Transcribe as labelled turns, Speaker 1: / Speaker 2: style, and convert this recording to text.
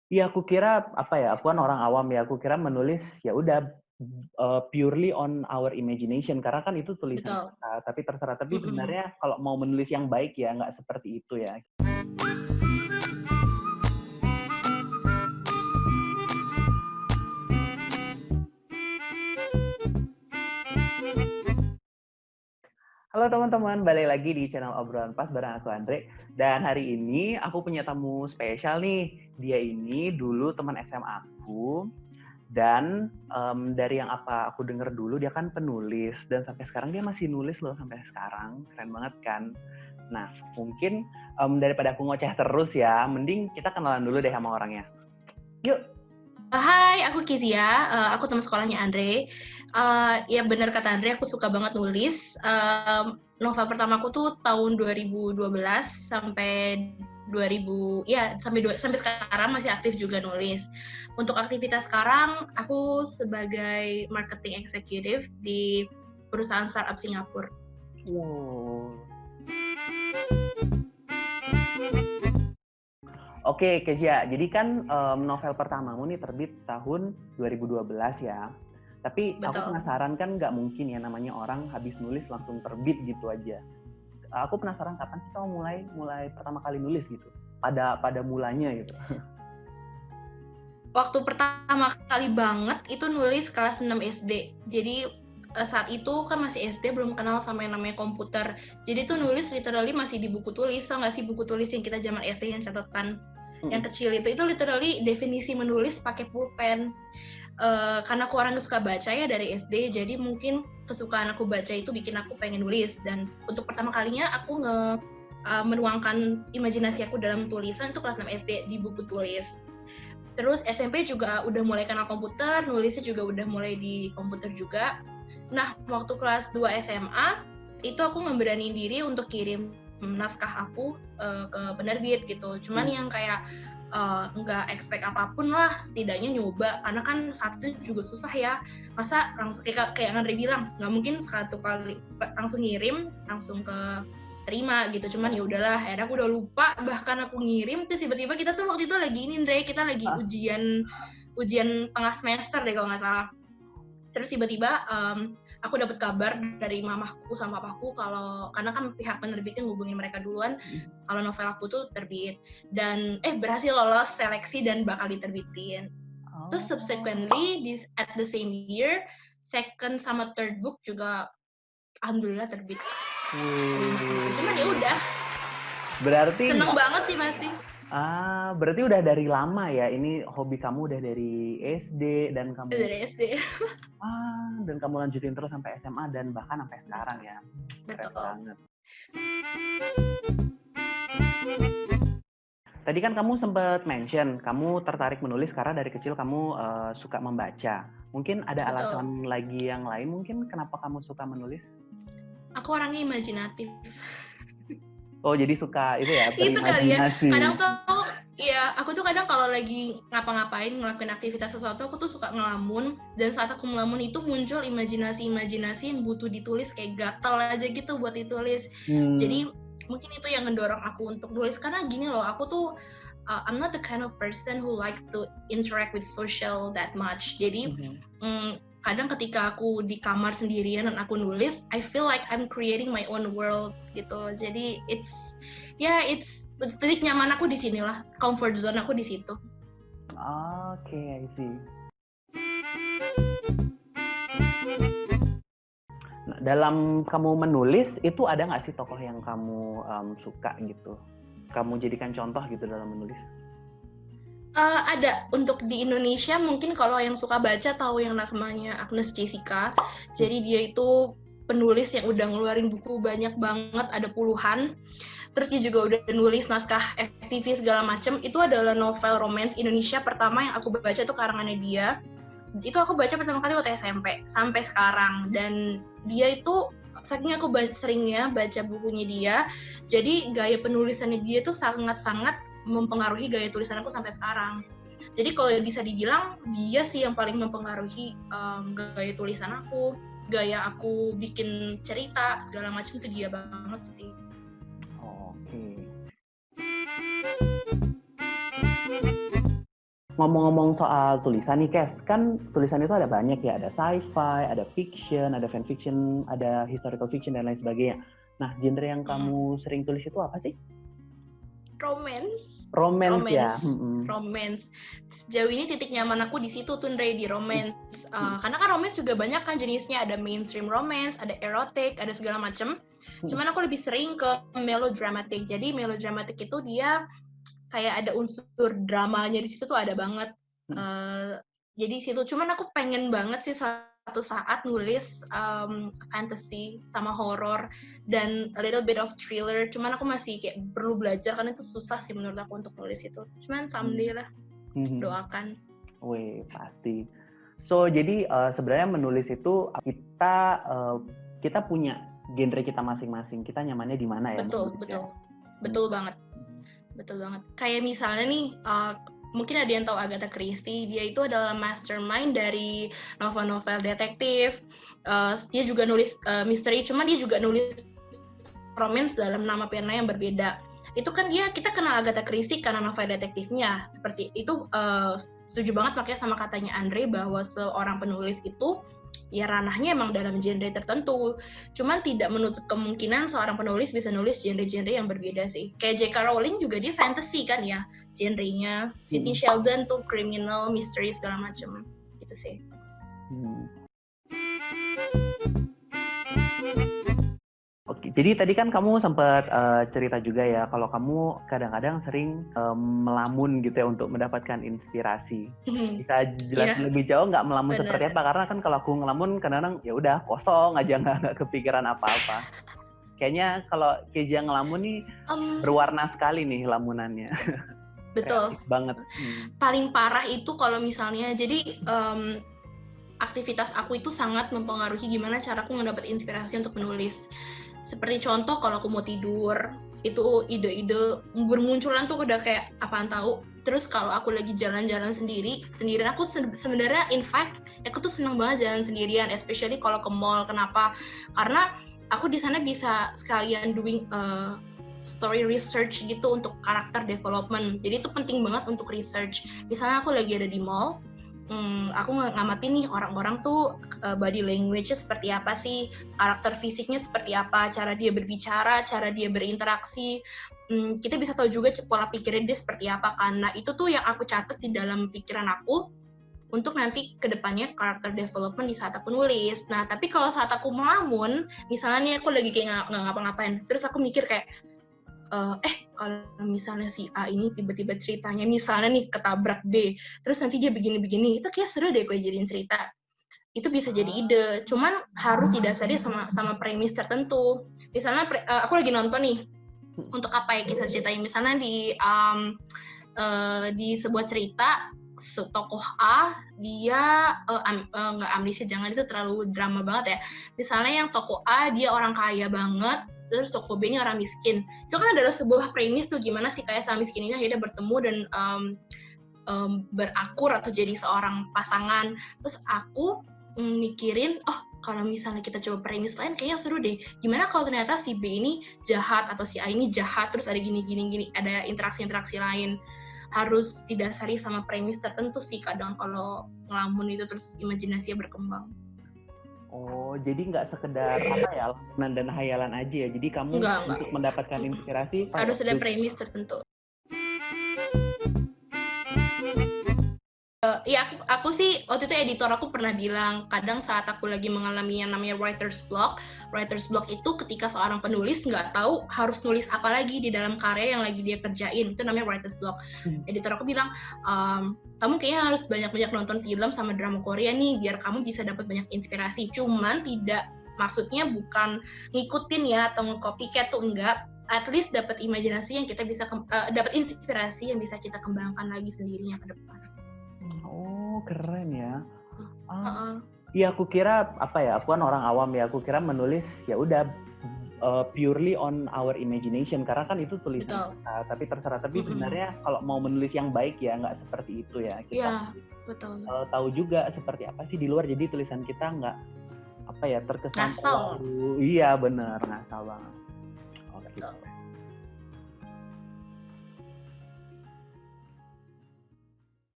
Speaker 1: Iya, aku kira apa ya, aku kan orang awam ya, aku kira menulis ya udah purely on our imagination karena kan itu tulisan
Speaker 2: Betul.
Speaker 1: kita, tapi terserah. Tapi
Speaker 2: Mhm.
Speaker 1: sebenarnya kalau mau menulis yang baik ya nggak seperti itu ya. Halo teman-teman, balik lagi di channel Obrolan Pas bareng aku Andre. Dan hari ini aku punya tamu spesial nih. Dia ini dulu teman SMA aku. Dan dari yang apa aku denger dulu, dia kan penulis. Dan sampai sekarang dia masih nulis loh sampai sekarang. Keren banget kan? Nah, mungkin daripada aku ngoceh terus ya, mending kita kenalan dulu deh sama orangnya. Yuk.
Speaker 2: Hai, aku Kezia, aku teman sekolahnya Andre. Ya bener kata Andre, aku suka banget nulis. Novel pertamaku tuh tahun 2012 sampai 2000, ya sampai sekarang masih aktif juga nulis. Untuk aktivitas sekarang, aku sebagai marketing executive di perusahaan startup Singapura.
Speaker 1: Wow. Oke, Kezia. Jadi kan novel pertamamu nih terbit tahun 2012 ya. Tapi aku
Speaker 2: Betul.
Speaker 1: penasaran kan nggak mungkin ya namanya orang habis nulis langsung terbit gitu aja. Aku penasaran kapan sih kamu mulai pertama kali nulis gitu? Pada mulanya gitu.
Speaker 2: Waktu pertama kali banget itu nulis kelas 6 SD. Jadi saat itu kan masih SD, belum kenal sama yang namanya komputer. Jadi tuh nulis literally masih di buku tulis. Tau gak sih buku tulis yang kita zaman SD yang catatan yang kecil itu literally definisi menulis pakai pulpen. Karena aku orangnya suka baca ya dari SD, jadi mungkin kesukaan aku baca itu bikin aku pengen nulis. Dan untuk pertama kalinya aku menuangkan imajinasi aku dalam tulisan itu kelas 6 SD di buku tulis. Terus SMP juga udah mulai kenal komputer, nulisnya juga udah mulai di komputer juga. Nah, waktu kelas 2 SMA, itu aku ngeberaniin diri untuk kirim naskah aku ke penerbit gitu. Cuman yang kayak nggak expect apapun lah, setidaknya nyoba. Karena kan saat itu juga susah ya. Masa langsung kayak Andre bilang, nggak mungkin satu kali langsung ngirim, langsung ke terima gitu. Cuman ya udahlah, akhirnya aku udah lupa bahkan aku ngirim. Terus tiba-tiba kita tuh waktu itu lagi ini, Andre, kita lagi ujian tengah semester deh kalau nggak salah. Terus tiba-tiba aku dapat kabar dari mamaku sama papaku kalau karena kan pihak penerbitnya ngubungin mereka duluan kalau novel aku tuh terbit dan berhasil lolos seleksi dan bakal diterbitin. Terus
Speaker 1: Oh.
Speaker 2: subsequently at the same year second sama third book juga alhamdulillah terbit. Cuman ya
Speaker 1: Wih.
Speaker 2: udah
Speaker 1: Berarti
Speaker 2: seneng
Speaker 1: nggak
Speaker 2: banget sih pasti.
Speaker 1: berarti udah dari lama ya. Ini hobi kamu udah dari SD
Speaker 2: Dari SD.
Speaker 1: dan kamu lanjutin terus sampai SMA dan bahkan sampai sekarang ya. Keren
Speaker 2: Betul.
Speaker 1: banget. Tadi kan kamu sempat mention, kamu tertarik menulis karena dari kecil kamu suka membaca. Mungkin ada
Speaker 2: Betul.
Speaker 1: alasan lagi yang lain mungkin kenapa kamu suka menulis?
Speaker 2: Aku orangnya imajinatif.
Speaker 1: Oh, jadi suka itu ya,
Speaker 2: Itu kali ya.
Speaker 1: berimajinasi.
Speaker 2: Kadang tuh aku tuh kadang kalau lagi ngapa-ngapain, ngelakuin aktivitas sesuatu, aku tuh suka ngelamun. Dan saat aku ngelamun itu muncul imajinasi-imajinasi yang butuh ditulis, kayak gatel aja gitu buat ditulis.
Speaker 1: Hmm.
Speaker 2: Jadi mungkin itu yang ngedorong aku untuk nulis. Karena gini loh, aku tuh I'm not the kind of person who likes to interact with social that much. Jadi
Speaker 1: Mhm.
Speaker 2: kadang ketika aku di kamar sendirian dan aku nulis, I feel like I'm creating my own world gitu. Jadi titik nyaman aku di sinilah, comfort zone aku di situ.
Speaker 1: Oke, I see. Nah, dalam kamu menulis itu ada nggak sih tokoh yang kamu suka gitu? Kamu jadikan contoh gitu dalam menulis?
Speaker 2: Ada untuk di Indonesia mungkin kalau yang suka baca tahu yang namanya Agnes Jessica. Jadi dia itu penulis yang udah ngeluarin buku banyak banget, ada puluhan. Terus dia juga udah nulis naskah FTV segala macam. Itu adalah novel romance Indonesia pertama yang aku baca itu karangannya dia. Itu aku baca pertama kali waktu SMP sampai sekarang. Dan dia itu saking aku seringnya baca bukunya dia, jadi gaya penulisannya dia tuh sangat-sangat mempengaruhi gaya tulisan aku sampai sekarang. Jadi kalau bisa dibilang dia sih yang paling mempengaruhi gaya tulisan aku, gaya aku bikin cerita segala macam itu dia banget sih.
Speaker 1: Oke. ngomong-ngomong soal tulisan nih, Kes, kan tulisan itu ada banyak ya, ada sci-fi, ada fiction, ada fan fiction, ada historical fiction dan lain sebagainya. Nah, genre yang kamu sering tulis itu apa sih?
Speaker 2: Romance.
Speaker 1: Ya.
Speaker 2: Romance. Sejauh ini titik nyaman aku di situ tuh, Ndre, di romance. Karena kan romance juga banyak kan jenisnya, ada mainstream romance, ada erotic, ada segala macam. Cuman aku lebih sering ke melodramatic. Jadi melodramatic itu dia kayak ada unsur dramanya di situ tuh ada banget. Jadi situ. Cuman aku pengen banget sih satu saat nulis fantasy sama horror dan a little bit of thriller. Cuman aku masih kayak perlu belajar karena itu susah sih menurut aku untuk nulis itu. Cuman someday lah, doakan.
Speaker 1: Wih, pasti. So, jadi sebenarnya menulis itu kita punya genre kita masing-masing. Kita nyamannya di mana ya?
Speaker 2: Betul banget. Kayak misalnya nih, mungkin ada yang tahu Agatha Christie. Dia itu adalah mastermind dari novel-novel detektif. Dia juga nulis misteri, cuman dia juga nulis romance dalam nama pena yang berbeda. Itu kan kita kenal Agatha Christie karena novel detektifnya. Seperti itu, setuju banget makanya sama katanya Andre bahwa seorang penulis itu ya ranahnya emang dalam genre tertentu. Cuman tidak menutup kemungkinan seorang penulis bisa nulis genre-genre yang berbeda sih. Kayak J.K. Rowling juga dia fantasy kan ya genrenya. Sidney Sheldon tuh criminal, mystery segala macam. Gitu sih.
Speaker 1: Oke, jadi tadi kan kamu sempat cerita juga ya kalau kamu kadang-kadang sering melamun gitu ya untuk mendapatkan inspirasi. Bisa jelasin lebih jauh nggak melamun seperti apa? Karena kan kalau aku ngelamun kadang-kadang ya udah kosong aja nggak kepikiran apa-apa. Kayaknya kalau Keja ngelamun nih berwarna sekali nih lamunannya.
Speaker 2: Betul.
Speaker 1: Banget.
Speaker 2: Paling parah itu kalau misalnya jadi aktivitas aku itu sangat mempengaruhi gimana caraku mendapat inspirasi untuk menulis. Seperti contoh kalau aku mau tidur, itu ide-ide bermunculan tuh udah kayak apaan tahu. Terus kalau aku lagi jalan-jalan sendirian aku sebenarnya in fact aku tuh seneng banget jalan sendirian, especially kalau ke mall. Kenapa? Karena aku di sana bisa sekalian doing story research gitu untuk karakter development. Jadi itu penting banget untuk research. Misalnya aku lagi ada di mall, aku ngamatin nih orang-orang tuh body language-nya seperti apa sih, karakter fisiknya seperti apa, cara dia berbicara, cara dia berinteraksi. Kita bisa tahu juga pola pikirnya dia seperti apa, karena itu tuh yang aku catat di dalam pikiran aku untuk nanti kedepannya karakter development di saat aku nulis. Nah, tapi kalau saat aku melamun, misalnya nih aku lagi kayak nggak ngapa-ngapain, terus aku mikir kayak, kalau misalnya si A ini tiba-tiba ceritanya misalnya nih ketabrak B, terus nanti dia begini-begini, itu kayak seru deh gue jadiin cerita. Itu bisa jadi ide, cuman harus didasari sama premis tertentu. Misalnya aku lagi nonton nih, untuk apa ya kisah ceritanya, misalnya di sebuah cerita tokoh A dia nggak ambisi, jangan itu terlalu drama banget ya. Misalnya yang tokoh A dia orang kaya banget, terus tokoh B ini orang miskin. Itu kan adalah sebuah premis tuh gimana sih kaya sama miskin ini akhirnya bertemu dan berakur atau jadi seorang pasangan. Terus aku mikirin, kalau misalnya kita coba premis lain kayaknya seru deh. Gimana kalau ternyata si B ini jahat atau si A ini jahat, terus ada gini, ada interaksi-interaksi lain. Harus didasari sama premis tertentu sih kadang kalau ngelamun itu, terus imajinasinya berkembang.
Speaker 1: Oh, jadi nggak sekedar apa ya, lamunan dan hayalan aja ya. Jadi kamu untuk mendapatkan inspirasi
Speaker 2: harus ada premis tertentu. Ya aku sih waktu itu editor aku pernah bilang, kadang saat aku lagi mengalami yang namanya writer's block itu ketika seorang penulis nggak tahu harus nulis apa lagi di dalam karya yang lagi dia kerjain, itu namanya writer's block. Editor aku bilang, kamu kayaknya harus banyak-banyak nonton film sama drama Korea nih biar kamu bisa dapat banyak inspirasi. Cuman tidak, maksudnya bukan ngikutin ya atau nge-copycat tuh enggak, at least dapat imajinasi yang kita bisa dapat inspirasi yang bisa kita kembangkan lagi sendirinya ke depan.
Speaker 1: Oh, keren ya. Iya, aku kira aku kan orang awam ya, aku kira menulis ya udah purely on our imagination karena kan itu tulisan kita, tapi sebenarnya kalau mau menulis yang baik ya nggak seperti itu ya. Kita tahu juga seperti apa sih di luar, jadi tulisan kita nggak terkesan terlalu, iya benar, ngasal banget.